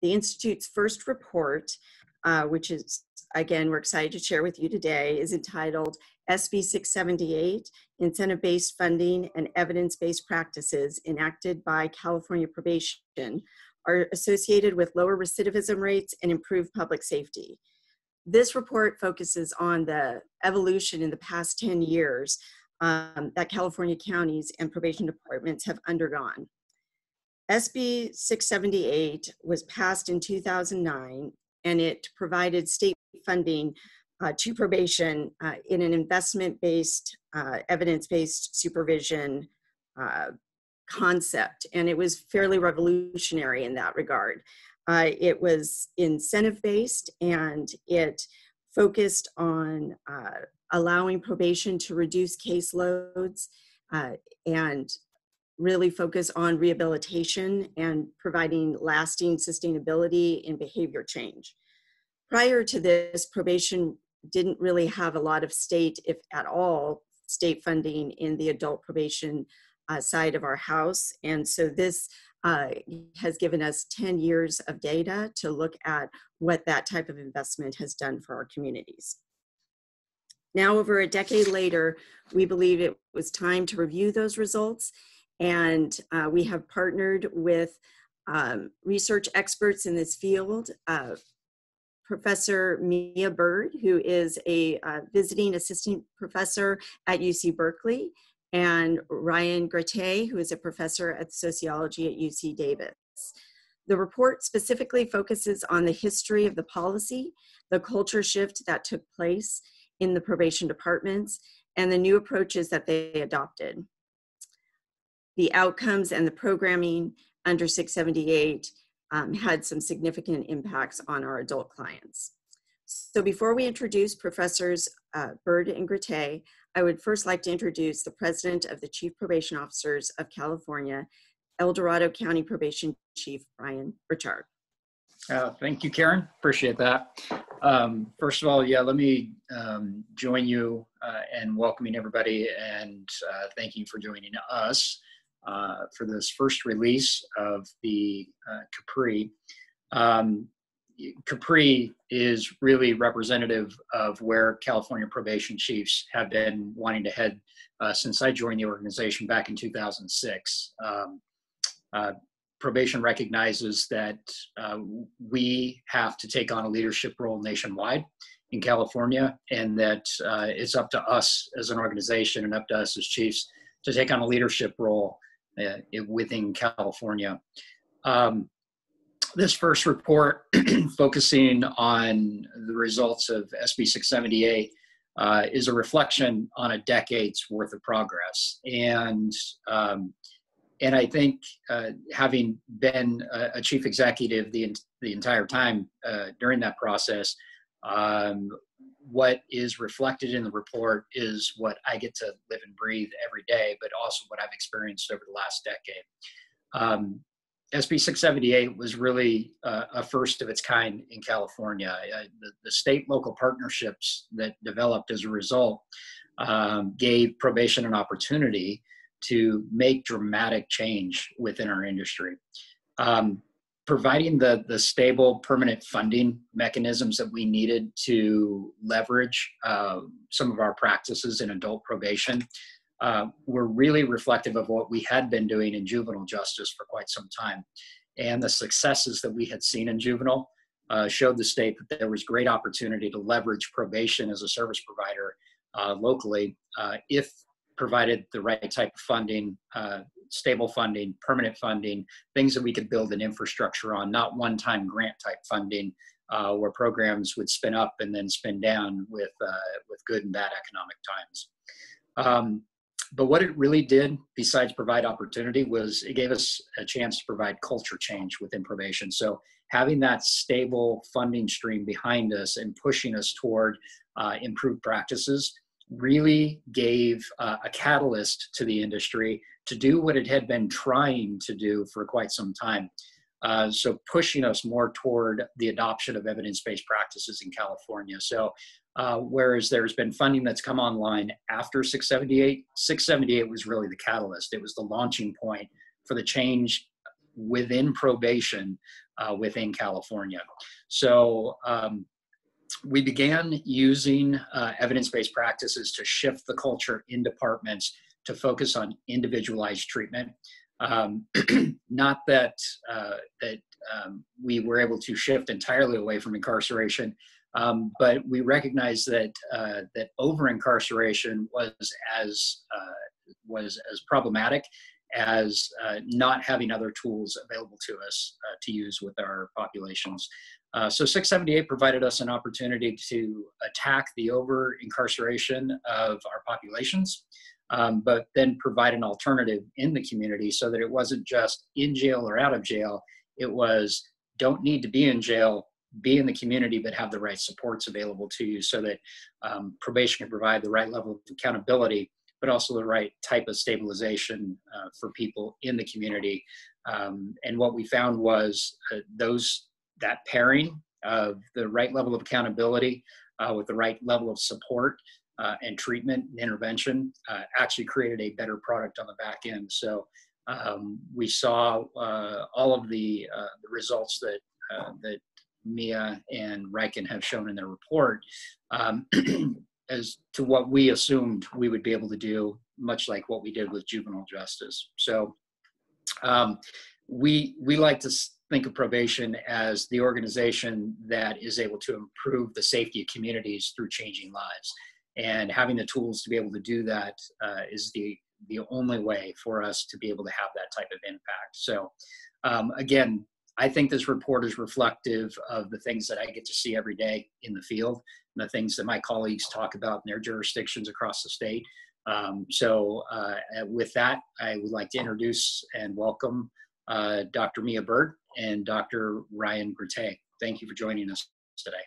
The Institute's first report, which is, again, we're excited to share with you today, is entitled SB 678, Incentive-Based Funding and Evidence-Based Practices Enacted by California Probation, are associated with lower recidivism rates and improved public safety. This report focuses on the evolution in the past 10 years that California counties and probation departments have undergone. SB 678 was passed in 2009, and it provided state funding to probation in an investment-based, evidence-based supervision concept, and it was fairly revolutionary in that regard. It was incentive-based, and it focused on allowing probation to reduce caseloads and really focus on rehabilitation and providing lasting sustainability in behavior change. Prior to this, probation didn't really have a lot of state, if at all, state funding in the adult probation side of our house. And so this has given us 10 years of data to look at what that type of investment has done for our communities. Now, over a decade later, we believe it was time to review those results, and we have partnered with research experts in this field. Professor Mia Bird, who is a visiting assistant professor at UC Berkeley, and Ryan Gratay, who is a professor at sociology at UC Davis. The report specifically focuses on the history of the policy, the culture shift that took place in the probation departments, and the new approaches that they adopted. The outcomes and the programming under 678 had some significant impacts on our adult clients. So before we introduce Professors Bird and Gratay, I would first like to introduce the President of the Chief Probation Officers of California, El Dorado County Probation Chief Brian Richard. Thank you, Karen. Appreciate that. First of all, let me join you in welcoming everybody, and thank you for joining us for this first release of the CaPRI. CaPRI is really representative of where California probation chiefs have been wanting to head since I joined the organization back in 2006. Probation recognizes that we have to take on a leadership role nationwide in California, and that it's up to us as an organization and up to us as chiefs to take on a leadership role within California. This first report, focusing on the results of SB 678, is a reflection on a decade's worth of progress. And I think having been a chief executive the entire time during that process, what is reflected in the report is what I get to live and breathe every day, but also what I've experienced over the last decade. SB 678 was really a first of its kind in California. The state-local partnerships that developed as a result gave probation an opportunity to make dramatic change within our industry. Providing the stable, permanent funding mechanisms that we needed to leverage some of our practices in adult probation were really reflective of what we had been doing in juvenile justice for quite some time. And the successes that we had seen in juvenile showed the state that there was great opportunity to leverage probation as a service provider locally if provided the right type of funding, stable funding, permanent funding, things that we could build an infrastructure on, not one-time grant type funding where programs would spin up and then spin down with good and bad economic times. But what it really did, besides provide opportunity, was it gave us a chance to provide culture change within probation. So having that stable funding stream behind us and pushing us toward improved practices really gave a catalyst to the industry to do what it had been trying to do for quite some time. So pushing us more toward the adoption of evidence-based practices in California. So whereas there's been funding that's come online after 678, 678 was really the catalyst. It was the launching point for the change within probation within California. So we began using evidence-based practices to shift the culture in departments to focus on individualized treatment. Not that we were able to shift entirely away from incarceration, but we recognized that that over-incarceration was as problematic as not having other tools available to us to use with our populations. So 678 provided us an opportunity to attack the over-incarceration of our populations, but then provide an alternative in the community so that it wasn't just in jail or out of jail. It was, don't need to be in jail, be in the community, but have the right supports available to you so that probation can provide the right level of accountability, but also the right type of stabilization for people in the community. And what we found was that pairing of the right level of accountability with the right level of support and treatment and intervention actually created a better product on the back end. So we saw all of the results that Mia and Riken have shown in their report as to what we assumed we would be able to do, much like what we did with juvenile justice. So we like to think of probation as the organization that is able to improve the safety of communities through changing lives. And having the tools to be able to do that is the only way for us to be able to have that type of impact. So again, I think this report is reflective of the things that I get to see every day in the field, and the things that my colleagues talk about in their jurisdictions across the state. With that, I would like to introduce and welcome Dr. Mia Bird and Dr. Ryan Grate. Thank you for joining us today.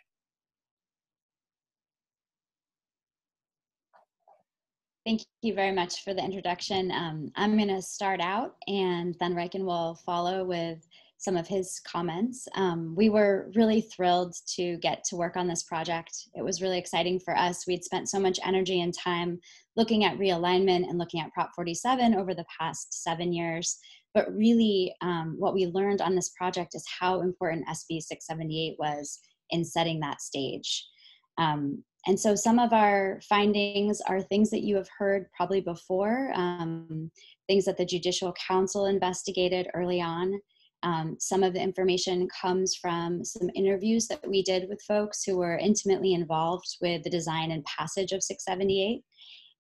Thank you very much for the introduction. I'm going to start out, and then Riken will follow with some of his comments. We were really thrilled to get to work on this project. It was really exciting for us. We'd spent so much energy and time looking at realignment and looking at Prop 47 over the past 7 years. But really, what we learned on this project is how important SB 678 was in setting that stage. And so some of our findings are things that you have heard probably before, things that the Judicial Council investigated early on. Some of the information comes from some interviews that we did with folks who were intimately involved with the design and passage of 678.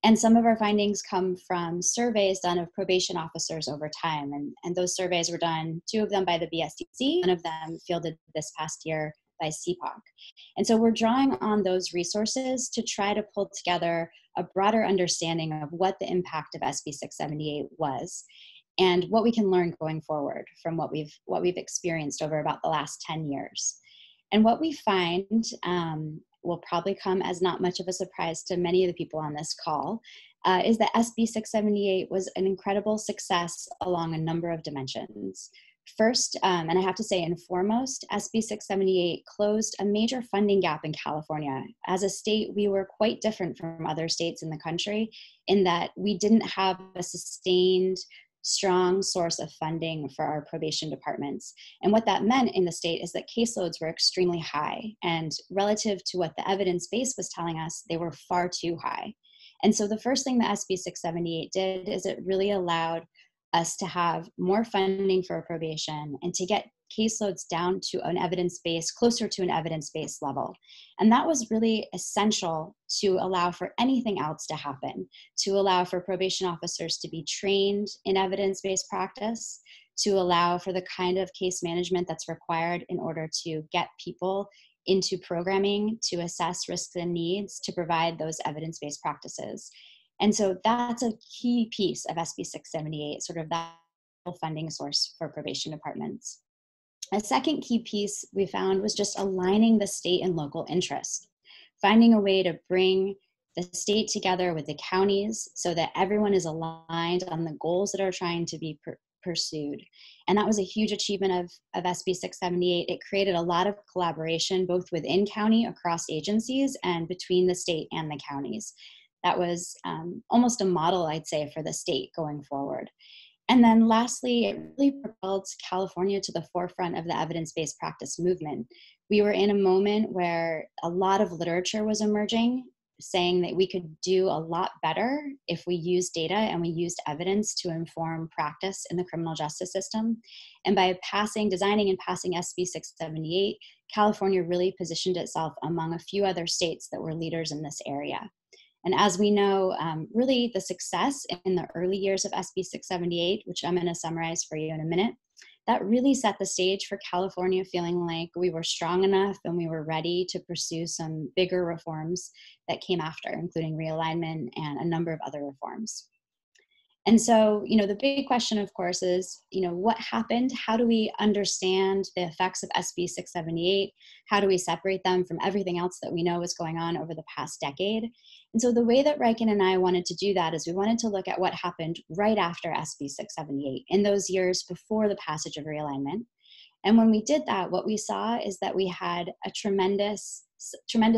And some of our findings come from surveys done of probation officers over time. And those surveys were done, 2 of them by the BSDC, 1 of them fielded this past year by CPOC. And so we're drawing on those resources to try to pull together a broader understanding of what the impact of SB 678 was and what we can learn going forward from what we've experienced over about the last 10 years. And what we find will probably come as not much of a surprise to many of the people on this call, is that SB 678 was an incredible success along a number of dimensions. First, and I have to say and foremost, SB 678 closed a major funding gap in California. As a state, we were quite different from other states in the country in that we didn't have a sustained, strong source of funding for our probation departments. And what that meant in the state is that caseloads were extremely high, and relative to what the evidence base was telling us, they were far too high. And so the first thing that SB 678 did is it really allowed us to have more funding for probation and to get caseloads down to an evidence-based, closer to an evidence-based level. And that was really essential to allow for anything else to happen, to allow for probation officers to be trained in evidence-based practice, to allow for the kind of case management that's required in order to get people into programming, to assess risks and needs, to provide those evidence-based practices. And so that's a key piece of SB 678, sort of that funding source for probation departments. A second key piece we found was just aligning the state and local interests, finding a way to bring the state together with the counties so that everyone is aligned on the goals that are trying to be pursued. And that was a huge achievement of SB 678. It created a lot of collaboration, both within county, across agencies, and between the state and the counties. That was almost a model, I'd say, for the state going forward. And then lastly, it really propelled California to the forefront of the evidence-based practice movement. We were in a moment where a lot of literature was emerging, saying that we could do a lot better if we used data and we used evidence to inform practice in the criminal justice system. And by designing and passing SB 678, California really positioned itself among a few other states that were leaders in this area. And as we know, really the success in the early years of SB 678, which I'm going to summarize for you in a minute, that really set the stage for California feeling like we were strong enough and we were ready to pursue some bigger reforms that came after, including realignment and a number of other reforms. And so, the big question, of course, is, what happened? How do we understand the effects of SB 678? How do we separate them from everything else that we know is going on over the past decade? And so the way that Riken and I wanted to do that is we wanted to look at what happened right after SB 678, in those years before the passage of realignment. And when we did that, what we saw is that we had a tremendous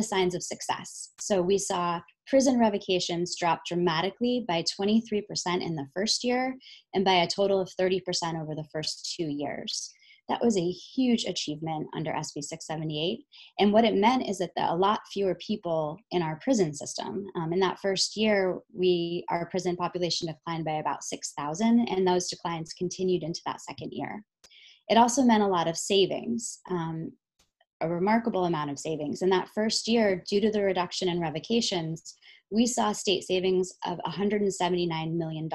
signs of success. So we saw prison revocations drop dramatically by 23% in the first year and by a total of 30% over the first 2 years. That was a huge achievement under SB 678. And what it meant is that a lot fewer people in our prison system. In that first year, our prison population declined by about 6,000, and those declines continued into that second year. It also meant a lot of savings. A remarkable amount of savings. In that first year, due to the reduction in revocations, we saw state savings of $179 million.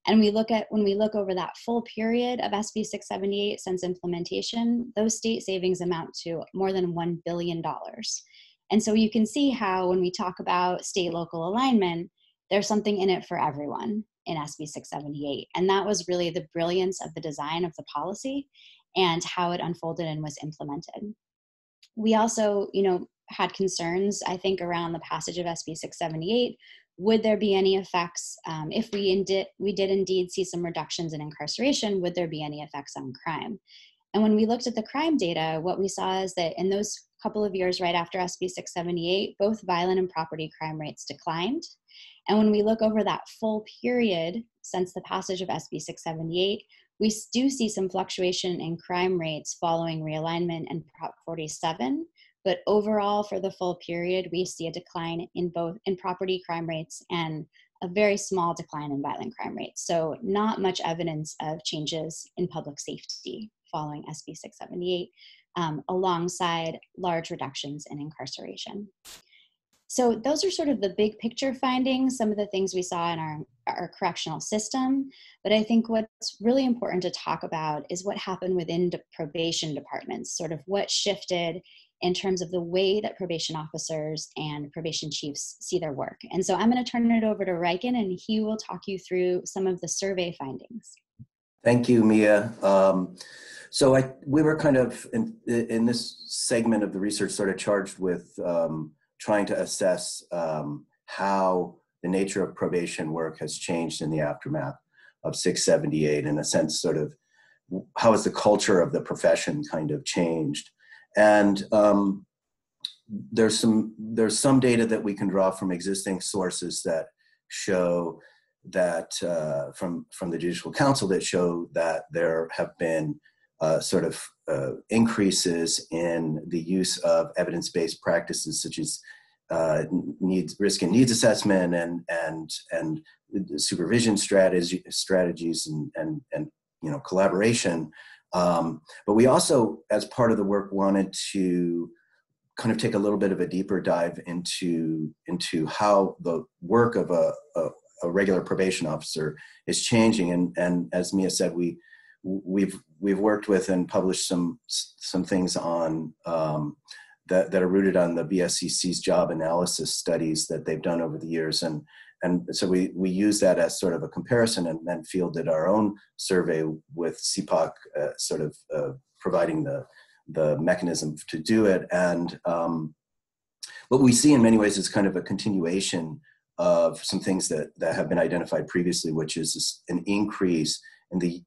And when we look over that full period of SB 678 since implementation, those state savings amount to more than $1 billion. And so you can see how when we talk about state-local alignment, there's something in it for everyone in SB 678. And that was really the brilliance of the design of the policy and how it unfolded and was implemented. We also, had concerns, I think, around the passage of SB 678. Would there be any effects if we did indeed see some reductions in incarceration? Would there be any effects on crime? And when we looked at the crime data, what we saw is that in those couple of years right after SB 678, both violent and property crime rates declined. And when we look over that full period since the passage of SB 678, we do see some fluctuation in crime rates following realignment and Prop 47, but overall for the full period, we see a decline in property crime rates and a very small decline in violent crime rates. So not much evidence of changes in public safety following SB 678, alongside large reductions in incarceration. So those are sort of the big picture findings, some of the things we saw in our correctional system. But I think what's really important to talk about is what happened within the probation departments, sort of what shifted in terms of the way that probation officers and probation chiefs see their work. And so I'm going to turn it over to Riken, and he will talk you through some of the survey findings. Thank you, Mia. We were kind of, in this segment of the research, sort of charged with trying to assess how the nature of probation work has changed in the aftermath of 678, in a sense, sort of how has the culture of the profession kind of changed. And there's some data that we can draw from existing sources that show that from the Judicial Council that show that there have been increases in the use of evidence-based practices such as risk and needs assessment and supervision strategies and collaboration. But we also, as part of the work, wanted to kind of take a little bit of a deeper dive into how the work of a regular probation officer is changing. And as Mia said, we've worked with and published some things on that are rooted on the BSCC's job analysis studies that they've done over the years. And so we use that as sort of a comparison, and then fielded our own survey with CPOC providing the mechanism to do it. And what we see in many ways is kind of a continuation of some things that have been identified previously, which is an increase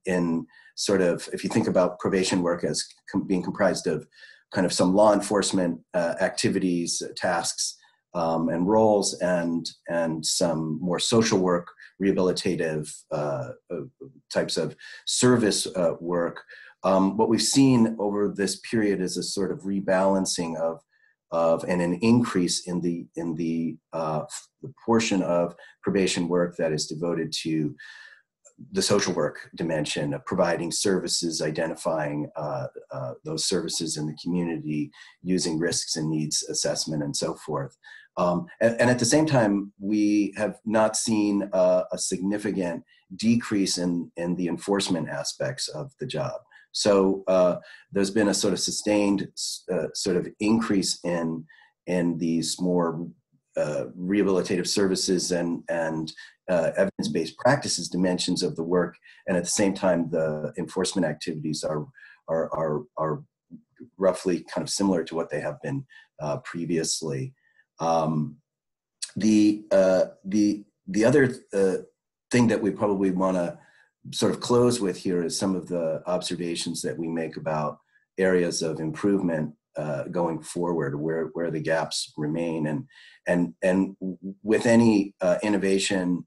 in sort of, if you think about probation work as being comprised of kind of some law enforcement activities, tasks, and roles, and some more social work, rehabilitative types of service work. What we've seen over this period is a sort of rebalancing of and an increase in the portion of probation work that is devoted to the social work dimension of providing services, identifying those services in the community, using risks and needs assessment, and so forth. And at the same time, we have not seen a significant decrease in the enforcement aspects of the job. So there's been a sort of sustained sort of increase in these more rehabilitative services and evidence-based practices dimensions of the work, and at the same time, the enforcement activities are roughly kind of similar to what they have been previously. The other thing that we probably want to sort of close with here is some of the observations that we make about areas of improvement going forward, where the gaps remain, and with any innovation,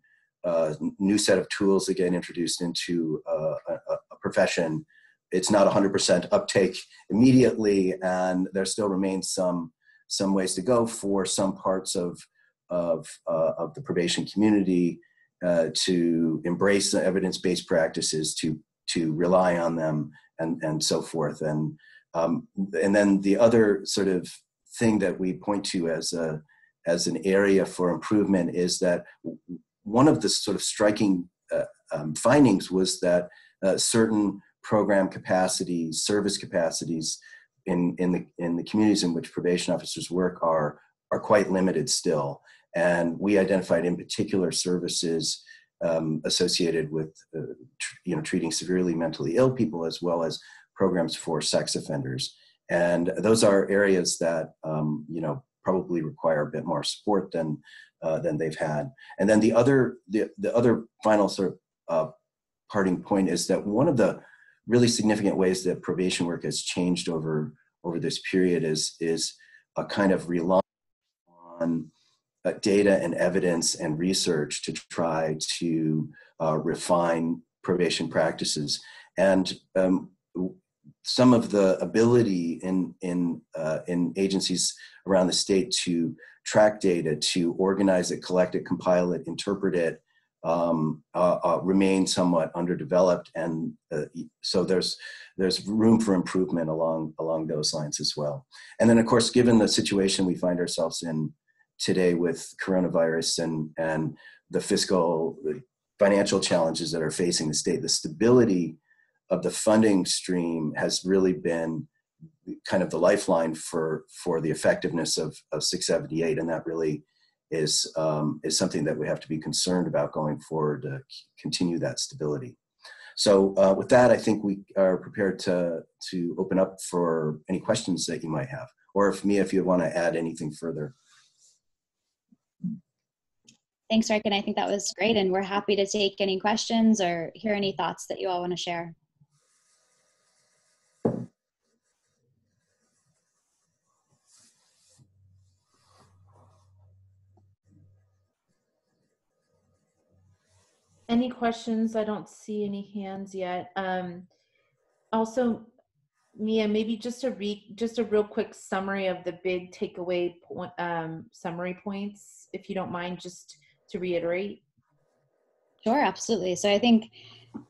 new set of tools that get introduced into a profession, it's not 100% uptake immediately, and there still remains some ways to go for some parts of the probation community to embrace the evidence-based practices, to rely on them, and so forth. And then the other sort of thing that we point to as an area for improvement is that one of the sort of striking findings was that certain program capacities, service capacities in the communities in which probation officers work are quite limited still. And we identified in particular services associated with treating severely mentally ill people, as well as programs for sex offenders. And those are areas that probably require a bit more support than they've had. And then the other final sort of parting point is that one of the really significant ways that probation work has changed over this period is a kind of reliance on data and evidence and research to try to refine probation practices. And some of the ability in agencies around the state to track data, to organize it, collect it, compile it, interpret it, remain somewhat underdeveloped, and so there's room for improvement along those lines as well. And then, of course, given the situation we find ourselves in today with coronavirus and the financial challenges that are facing the state, the stability of the funding stream has really been kind of the lifeline for the effectiveness of 678, and that really is something that we have to be concerned about going forward to continue that stability. So with that, I think we are prepared to open up for any questions that you might have, or if you want to add anything further. Thanks, Rick, and I think that was great, and we're happy to take any questions or hear any thoughts that you all want to share. Any questions? I don't see any hands yet. Also, Mia, maybe just a real quick summary of the big takeaway summary points, if you don't mind, just to reiterate. Sure, absolutely. So I think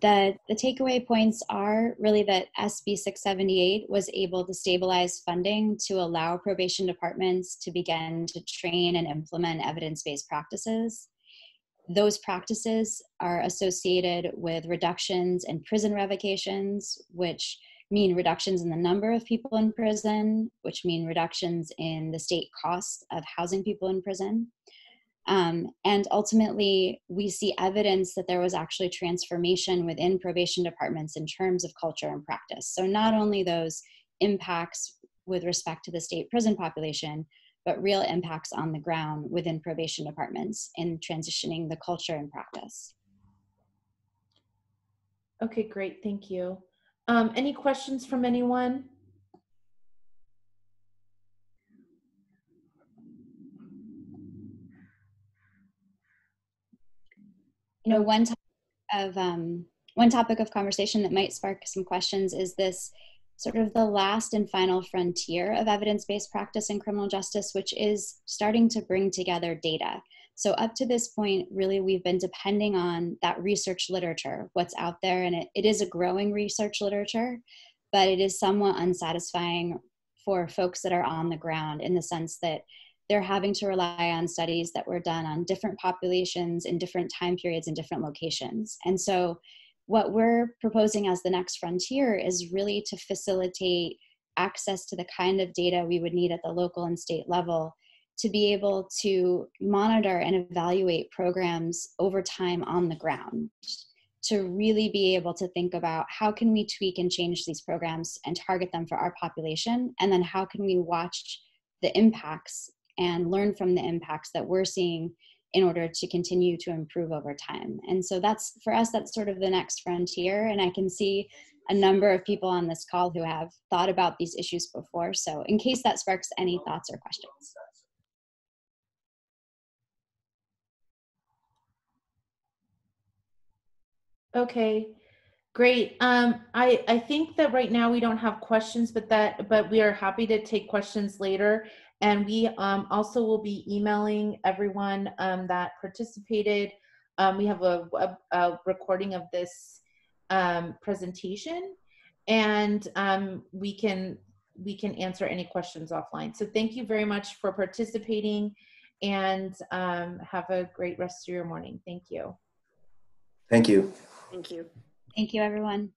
that the takeaway points are really that SB 678 was able to stabilize funding to allow probation departments to begin to train and implement evidence-based practices. Those practices are associated with reductions in prison revocations, which mean reductions in the number of people in prison, which mean reductions in the state costs of housing people in prison. And ultimately, we see evidence that there was actually transformation within probation departments in terms of culture and practice. So not only those impacts with respect to the state prison population, but real impacts on the ground within probation departments in transitioning the culture and practice. Okay, great, thank you. Any questions from anyone? You know, one topic of conversation that might spark some questions is this sort of the last and final frontier of evidence-based practice in criminal justice, which is starting to bring together data. So up to this point, really, we've been depending on that research literature, what's out there, and it is a growing research literature, but it is somewhat unsatisfying for folks that are on the ground, in the sense that they're having to rely on studies that were done on different populations in different time periods in different locations. And so what we're proposing as the next frontier is really to facilitate access to the kind of data we would need at the local and state level to be able to monitor and evaluate programs over time on the ground, to really be able to think about how can we tweak and change these programs and target them for our population, and then how can we watch the impacts and learn from the impacts that we're seeing in order to continue to improve over time. And so that's, for us, that's sort of the next frontier. And I can see a number of people on this call who have thought about these issues before. So in case that sparks any thoughts or questions. Okay, great. I think that right now we don't have questions, but we are happy to take questions later. And we also will be emailing everyone that participated. We have a recording of this presentation, and we can answer any questions offline. So thank you very much for participating, and have a great rest of your morning. Thank you. Thank you. Thank you. Thank you, everyone.